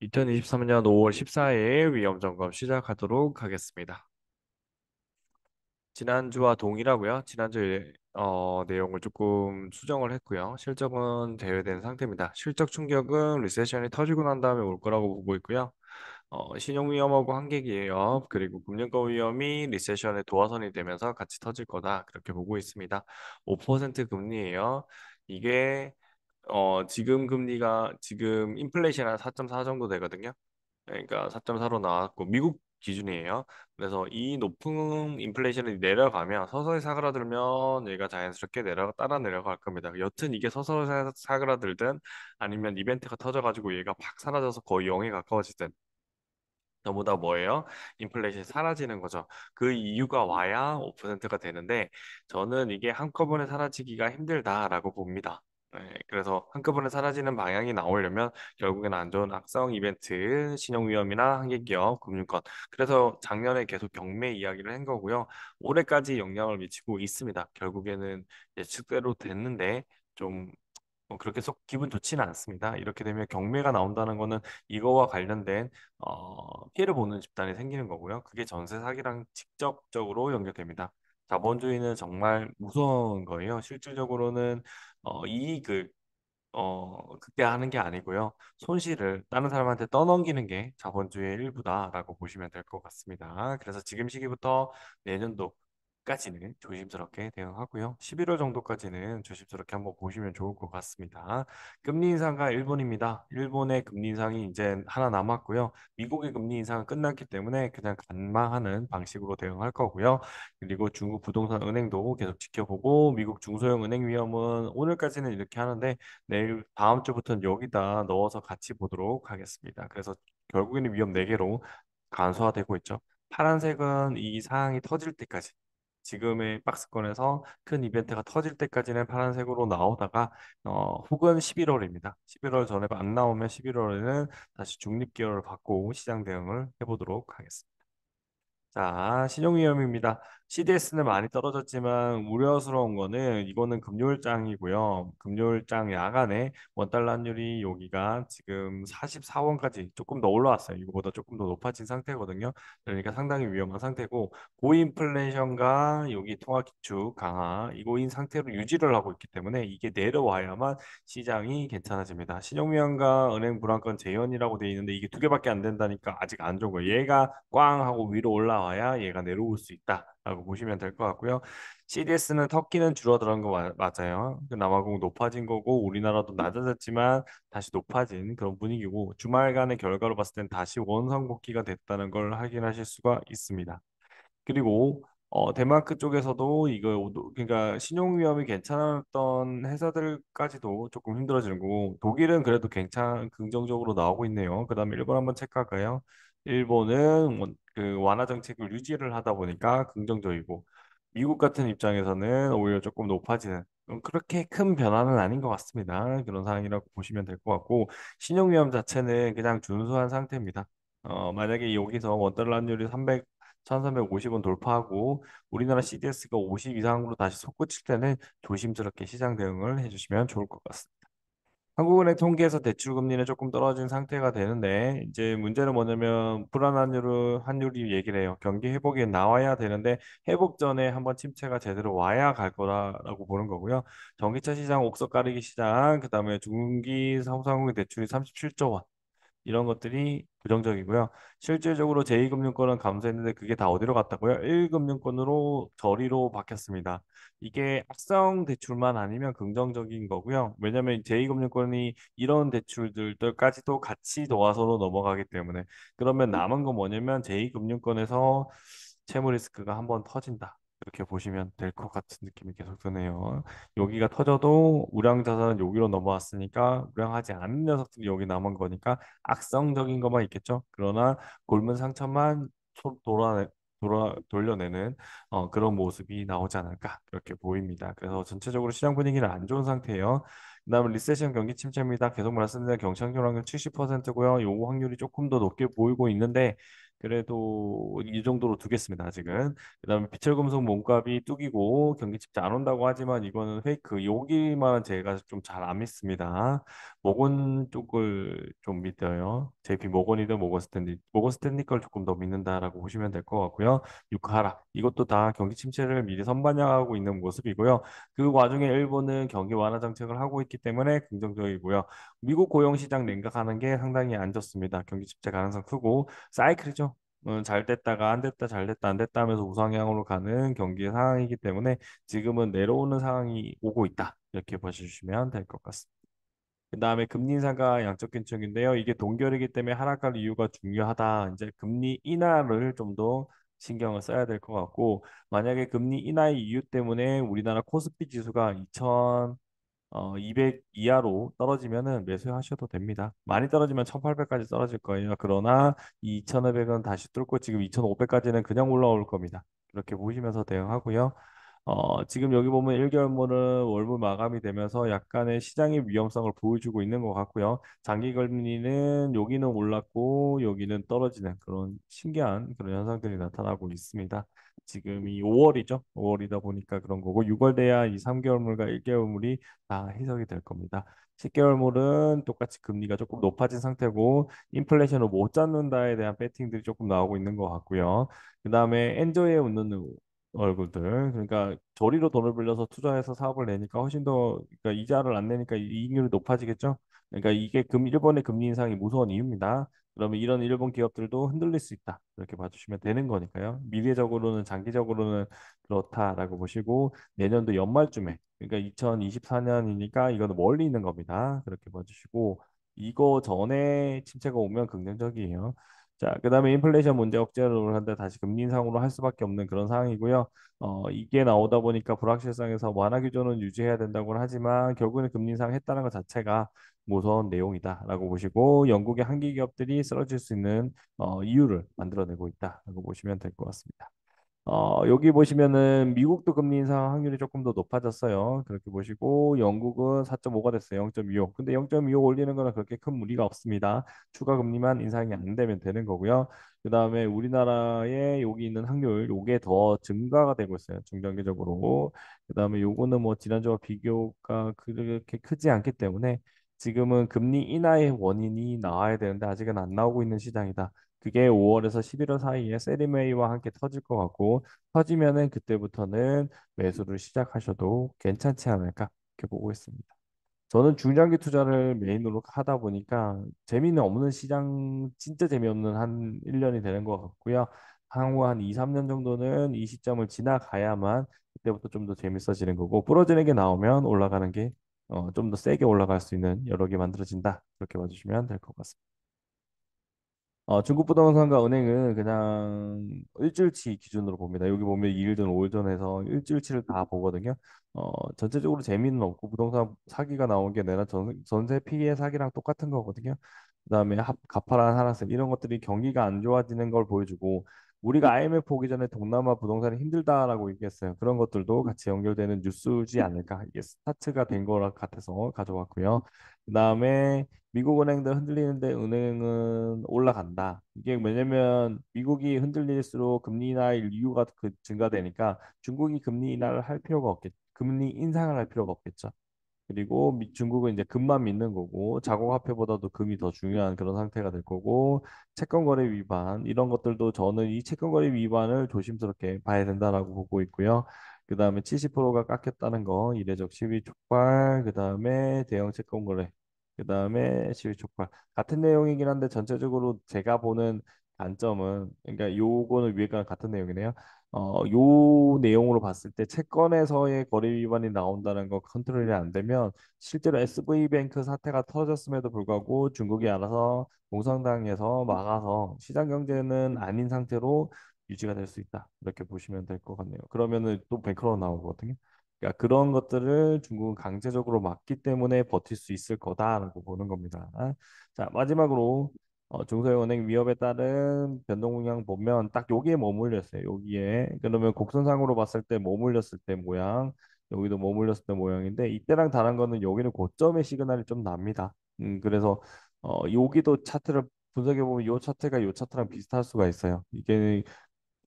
2023년 5월 14일 위험점검 시작하도록 하겠습니다. 지난주와 동일하고요. 지난주 내용을 조금 수정을 했고요. 실적은 제외된 상태입니다. 실적 충격은 리세션이 터지고 난 다음에 올 거라고 보고 있고요. 신용 위험하고 한계 기업 그리고 금융권 위험이 리세션의 도화선이 되면서 같이 터질 거다. 그렇게 보고 있습니다. 5% 금리예요. 이게 지금 금리가 지금 인플레이션 한 4.4 정도 되거든요. 그러니까 4.4로 나왔고 미국 기준이에요. 그래서 이 높은 인플레이션이 내려가면 서서히 사그라들면 얘가 자연스럽게 따라 내려갈 겁니다. 여튼 이게 서서히 사그라들든 아니면 이벤트가 터져가지고 얘가 팍 사라져서 거의 0에 가까워지든 전부 다 뭐예요? 인플레이션이 사라지는 거죠. 그 이유가 와야 5%가 되는데 저는 이게 한꺼번에 사라지기가 힘들다라고 봅니다. 네, 그래서 한꺼번에 사라지는 방향이 나오려면 결국엔 안 좋은 악성 이벤트, 신용위험이나 한계기업, 금융권. 그래서 작년에 계속 경매 이야기를 한 거고요. 올해까지 영향을 미치고 있습니다. 결국에는 예측대로 됐는데 좀 그렇게 속 기분 좋지는 않습니다. 이렇게 되면 경매가 나온다는 거는 이거와 관련된 피해를 보는 집단이 생기는 거고요. 그게 전세 사기랑 직접적으로 연결됩니다. 자본주의는 정말 무서운 거예요. 실질적으로는 이익을 극대화하는 게 아니고요. 손실을 다른 사람한테 떠넘기는 게 자본주의의 일부다라고 보시면 될 것 같습니다. 그래서 지금 시기부터 내년도까지는 조심스럽게 대응하고요. 11월 정도까지는 조심스럽게 한번 보시면 좋을 것 같습니다. 금리 인상과 일본입니다. 일본의 금리 인상이 이제 하나 남았고요. 미국의 금리 인상은 끝났기 때문에 그냥 관망하는 방식으로 대응할 거고요. 그리고 중국 부동산 은행도 계속 지켜보고 미국 중소형 은행 위험은 오늘까지는 이렇게 하는데 내일 다음 주부터는 여기다 넣어서 같이 보도록 하겠습니다. 그래서 결국에는 위험 4개로 간소화되고 있죠. 파란색은 이 상황이 터질 때까지 지금의 박스권에서 큰 이벤트가 터질 때까지는 파란색으로 나오다가 혹은 11월입니다. 11월 전에 안 나오면 11월에는 다시 중립기업을 받고 시장 대응을 해보도록 하겠습니다. 자, 신용위험입니다. CDS는 많이 떨어졌지만 우려스러운 거는 이거는 금요일장이고요. 금요일장 야간에 원달러 환율이 여기가 지금 44원까지 조금 더 올라왔어요. 이거보다 조금 더 높아진 상태거든요. 그러니까 상당히 위험한 상태고 고인플레이션과 여기 통화기축 강화 이거인 상태로 유지를 하고 있기 때문에 이게 내려와야만 시장이 괜찮아집니다. 신용위험과 은행 불안권 재현이라고 돼 있는데 이게 두 개밖에 안 된다니까 아직 안 좋은 거예요. 얘가 꽝 하고 위로 올라와야 얘가 내려올 수 있다라고 보시면 될 것 같고요. CDS는 터키는 줄어드는 거 맞아요. 그 남아공 높아진 거고 우리나라도 낮아졌지만 다시 높아진 그런 분위기고 주말간의 결과로 봤을 땐 다시 원상복귀가 됐다는 걸 확인하실 수가 있습니다. 그리고 덴마크 쪽에서도 그러니까 신용 위험이 괜찮았던 회사들까지도 조금 힘들어지는 거고 독일은 그래도 긍정적으로 나오고 있네요. 그다음에 일본 한번 체크할까요? 일본은 그 완화 정책을 유지를 하다 보니까 긍정적이고 미국 같은 입장에서는 오히려 조금 높아지는 그렇게 큰 변화는 아닌 것 같습니다. 그런 상황이라고 보시면 될 것 같고 신용 위험 자체는 그냥 준수한 상태입니다. 만약에 여기서 원달러 환율이 1350원 돌파하고 우리나라 CDS가 50 이상으로 다시 솟구칠 때는 조심스럽게 시장 대응을 해주시면 좋을 것 같습니다. 한국은행 통계에서 대출 금리는 조금 떨어진 상태가 되는데 이제 문제는 뭐냐면 불안한 환율이 얘기를 해요. 경기 회복이 나와야 되는데 회복 전에 한번 침체가 제대로 와야 갈 거라고 보는 거고요. 전기차 시장, 옥석 가리기 시장, 그다음에 중기 상호상국의 대출이 37조 원. 이런 것들이 부정적이고요. 실질적으로 제2금융권은 감소했는데 그게 다 어디로 갔다고요? 1금융권으로 저리로 바뀌었습니다. 이게 악성 대출만 아니면 긍정적인 거고요. 왜냐하면 제2금융권이 이런 대출들까지도 같이 도와서로 넘어가기 때문에 그러면 남은 건 뭐냐면 제2금융권에서 채무 리스크가 한번 터진다. 이렇게 보시면 될 것 같은 느낌이 계속 드네요. 여기가 터져도 우량 자산은 여기로 넘어왔으니까 우량하지 않은 녀석들이 여기 남은 거니까 악성적인 것만 있겠죠. 그러나 골문 상처만 돌려내는 그런 모습이 나오지 않을까 그렇게 보입니다. 그래서 전체적으로 시장 분위기는 안 좋은 상태예요. 그다음에 리세션 경기 침체입니다. 계속 말씀드린 경착률 확률 70%고요. 요 확률이 조금 더 높게 보이고 있는데 그래도 이 정도로 두겠습니다, 아직은. 그다음에 비철금속 몸값이 뚝이고 경기 침체 안 온다고 하지만 이거는 페이크. 여기만 제가 좀 잘 안 믿습니다. 모건 쪽을 좀 믿어요. JP 모건이든 모건 스탠리 걸 조금 더 믿는다라고 보시면 될 것 같고요. 유가 하락. 이것도 다 경기 침체를 미리 선반영하고 있는 모습이고요. 그 와중에 일본은 경기 완화 정책을 하고 있기 때문에 긍정적이고요. 미국 고용시장 냉각하는 게 상당히 안 좋습니다. 경기 침체 가능성 크고 사이클이죠. 잘 됐다가 안 됐다, 잘 됐다, 안 됐다 하면서 우상향으로 가는 경기 상황이기 때문에 지금은 내려오는 상황이 오고 있다. 이렇게 봐주시면 될 것 같습니다. 그다음에 금리 인사가 양적 긴축인데요. 이게 동결이기 때문에 하락할 이유가 중요하다. 이제 금리 인하를 좀 더 신경을 써야 될 것 같고 만약에 금리 인하의 이유 때문에 우리나라 코스피 지수가 200 이하로 떨어지면은 매수하셔도 됩니다. 많이 떨어지면 1800까지 떨어질 거예요. 그러나 이 2500은 다시 뚫고 지금 2500까지는 그냥 올라올 겁니다. 그렇게 보시면서 대응하고요. 지금 여기 보면 1개월물은 월물 마감이 되면서 약간의 시장의 위험성을 보여주고 있는 것 같고요. 장기 금리는 여기는 올랐고 여기는 떨어지는 그런 신기한 그런 현상들이 나타나고 있습니다. 지금이 5월이죠. 5월이다 보니까 그런 거고 6월 돼야 이 3개월물과 1개월물이 다 해석이 될 겁니다. 10개월물은 똑같이 금리가 조금 높아진 상태고 인플레이션을 못 잡는다에 대한 배팅들이 조금 나오고 있는 것 같고요. 그다음에 엔저에 웃는 얼굴들 그러니까 저리로 돈을 빌려서 투자해서 사업을 내니까 훨씬 더 그러니까 이자를 안 내니까 이익률이 높아지겠죠. 그러니까 이게 일본의 금리 인상이 무서운 이유입니다. 그러면 이런 일본 기업들도 흔들릴 수 있다. 이렇게 봐주시면 되는 거니까요. 미래적으로는 장기적으로는 그렇다라고 보시고 내년도 연말쯤에 그러니까 2024년이니까 이거는 멀리 있는 겁니다. 그렇게 봐주시고 이거 전에 침체가 오면 긍정적이에요. 자, 그다음에 인플레이션 문제 억제를 한데 다시 금리 인상으로 할 수밖에 없는 그런 상황이고요. 이게 나오다 보니까 불확실성에서 완화 기조는 유지해야 된다고는 하지만 결국에는 금리 인상했다는 것 자체가 무서운 내용이다라고 보시고 영국의 한기 기업들이 쓰러질 수 있는 이유를 만들어내고 있다라고 보시면 될 것 같습니다. 여기 보시면은 미국도 금리 인상 확률이 조금 더 높아졌어요. 그렇게 보시고 영국은 4.5가 됐어요. 0.25. 근데 0.25 올리는 거는 그렇게 큰 무리가 없습니다. 추가 금리만 인상이 안 되면 되는 거고요. 그다음에 우리나라에 여기 있는 확률 요게 더 증가가 되고 있어요. 중장기적으로. 그다음에 요거는 뭐 지난주와 비교가 그렇게 크지 않기 때문에 지금은 금리 인하의 원인이 나와야 되는데 아직은 안 나오고 있는 시장이다. 그게 5월에서 11월 사이에 세리메이와 함께 터질 것 같고 터지면은 그때부터는 매수를 시작하셔도 괜찮지 않을까 이렇게 보고 있습니다. 저는 중장기 투자를 메인으로 하다 보니까 재미는 없는 시장 진짜 재미없는 한 1년이 되는 것 같고요. 향후 한 2, 3년 정도는 이 시점을 지나가야만 그때부터 좀 더 재밌어지는 거고 부러지는 게 나오면 올라가는 게 좀 더 세게 올라갈 수 있는 여러 개 만들어진다. 그렇게 봐주시면 될 것 같습니다. 중국 부동산과 은행은 그냥 일주일치 기준으로 봅니다. 여기 보면 2일 전, 5일 전에서 일주일치를 다 보거든요. 전체적으로 재미는 없고 부동산 사기가 나온 게 내나 전세 피해 사기랑 똑같은 거거든요. 그다음에 가파른 하락세 이런 것들이 경기가 안 좋아지는 걸 보여주고 우리가 IMF 오기 전에 동남아 부동산이 힘들다라고 얘기했어요. 그런 것들도 같이 연결되는 뉴스지 않을까. 이게 스타트가 된 거 같아서 가져왔고요. 그다음에 미국 은행들 흔들리는데 은행은 올라간다. 이게 왜냐면 미국이 흔들릴수록 금리 인하일 이유가 증가되니까 중국이 금리 인하를 할 필요가 없겠, 금리 인상을 할 필요가 없겠죠. 그리고 중국은 이제 금만 믿는 거고 자국 화폐보다도 금이 더 중요한 그런 상태가 될 거고 채권 거래 위반 이런 것들도 저는 이 채권 거래 위반을 조심스럽게 봐야 된다라고 보고 있고요. 그다음에 70%가 깎였다는 거 이례적 시위 촉발 그다음에 대형 채권 거래 그다음에 시위 촉발 같은 내용이긴 한데 전체적으로 제가 보는 관점은 그러니까 요거는 위에가 같은 내용이네요. 요 내용으로 봤을 때 채권에서의 거래 위반이 나온다는 거 컨트롤이 안 되면 실제로 SV뱅크 사태가 터졌음에도 불구하고 중국이 알아서 공산당에서 막아서 시장 경제는 아닌 상태로 유지가 될 수 있다. 이렇게 보시면 될 것 같네요. 그러면은 또 뱅크로 나오거든요. 그러니까 그런 것들을 중국은 강제적으로 막기 때문에 버틸 수 있을 거다라고 보는 겁니다. 자, 마지막으로 중소형은행 위협에 따른 변동 영향 보면 딱 여기에 머물렸어요. 여기에. 그러면 곡선상으로 봤을 때 머물렸을 때 모양, 여기도 머물렸을 때 모양인데 이때랑 다른 거는 여기는 고점의 시그널이 좀 납니다. 그래서 여기도 차트를 분석해 보면 요 차트가 요 차트랑 비슷할 수가 있어요. 이게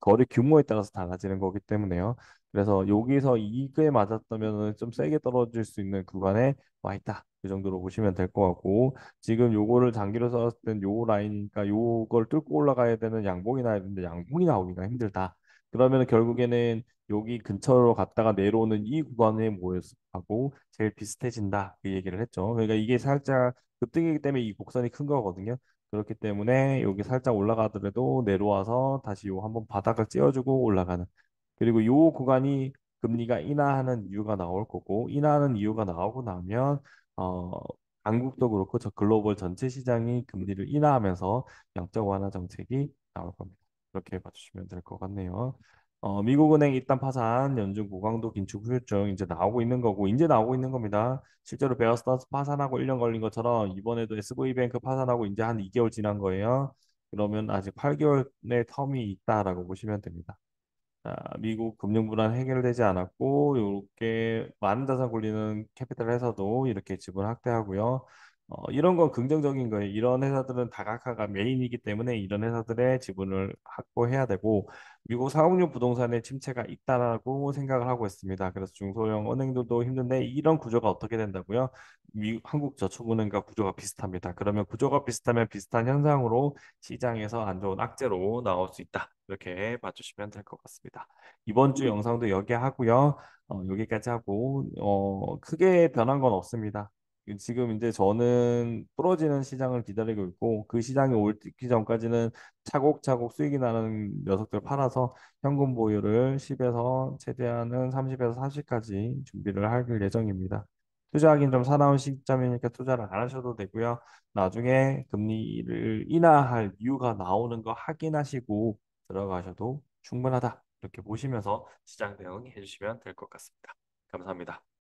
거래 규모에 따라서 달라지는 거기 때문에요. 그래서 여기서 이게 맞았다면 좀 세게 떨어질 수 있는 구간에 와 있다. 그 정도로 보시면 될 것 같고 지금 요거를 장기로 썼을 땐 요 라인이니까 요걸 뚫고 올라가야 되는 양봉이 나야 되는데 양봉이 나오기가 힘들다. 그러면 결국에는 여기 근처로 갔다가 내려오는 이 구간의 모습하고 제일 비슷해진다. 그 얘기를 했죠. 그러니까 이게 살짝 급등이기 때문에 이 곡선이 큰 거거든요. 그렇기 때문에 여기 살짝 올라가더라도 내려와서 다시 요 한번 바닥을 찧어주고 올라가는. 그리고 요 구간이 금리가 인하하는 이유가 나올 거고 인하하는 이유가 나오고 나면 어 한국도 그렇고 저 글로벌 전체 시장이 금리를 인하하면서 양적 완화 정책이 나올 겁니다. 그렇게 봐주시면 될 것 같네요. 미국은행 일단 파산, 연준 고강도 긴축 후유증 이제 나오고 있는 거고 이제 나오고 있는 겁니다. 실제로 베어스타스 파산하고 1년 걸린 것처럼 이번에도 SV뱅크 파산하고 이제 한 2개월 지난 거예요. 그러면 아직 8개월의 텀이 있다라고 보시면 됩니다. 자, 미국 금융 불안 해결되지 않았고 이렇게 많은 자산 굴리는 캐피탈 회사도 이렇게 지분 확대하고요. 이런 건 긍정적인 거예요. 이런 회사들은 다각화가 메인이기 때문에 이런 회사들의 지분을 확보해야 되고 미국 상업용 부동산에 침체가 있다라고 생각을 하고 있습니다. 그래서 중소형 은행들도 힘든데 이런 구조가 어떻게 된다고요? 한국저축은행과 구조가 비슷합니다. 그러면 구조가 비슷하면 비슷한 현상으로 시장에서 안 좋은 악재로 나올 수 있다. 이렇게 봐주시면 될 것 같습니다. 이번 주 영상도 여기 하고요. 여기까지 하고 크게 변한 건 없습니다. 지금 이제 저는 부러지는 시장을 기다리고 있고 그 시장이 오기 전까지는 차곡차곡 수익이 나는 녀석들 팔아서 현금 보유를 10에서 최대한은 30에서 40까지 준비를 할 예정입니다. 투자하기는 좀 사나운 시점이니까 투자를 안 하셔도 되고요. 나중에 금리를 인하할 이유가 나오는 거 확인하시고 들어가셔도 충분하다. 이렇게 보시면서 시장 대응 해주시면 될 것 같습니다. 감사합니다.